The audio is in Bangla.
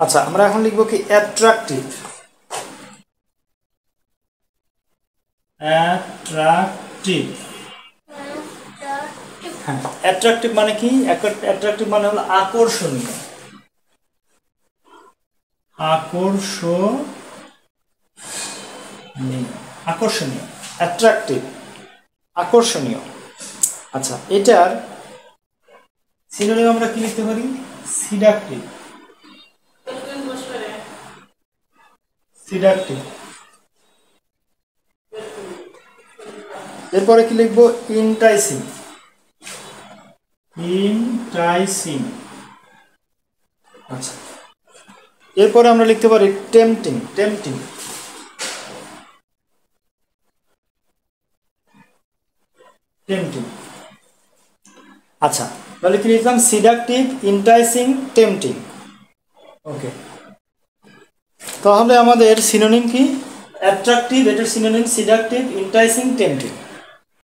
আচ্ছা, আমরা এখন লিখব কি অ্যাট্রাকটিভ। অ্যাট্রাকটিভ, হ্যাঁ, অ্যাট্রাকটিভ মানে কি? অ্যাট্রাকটিভ মানে হলো আকর্ষণীয়। আকর্ষণীয়, অ্যাট্রাকটিভ, আকর্ষণীয়। আচ্ছা, এটার সিনোনিম আমরা কি লিখতে পারি? সিডাকটিভ। সিডাকটিভ। এরপরে কি লিখবো? ইন্টাইসিং। ইন্টাইসিং। আচ্ছা, এরপরে আমরা লিখতে পারি টেম্পটিং। টেম্পটিং। টেম্পটিং। আচ্ছা, তাহলে কি লিখলাম? সিডাকটিভ, ইন্টাইসিং, টেম্পটিং। ওকে, তাহলে আমাদের সিনোনিম কি? অ্যাট্রাকটিভ, এটার সিনোনিম সিডাকটিভ, ইন্টাইসিং, টেম্পটিং।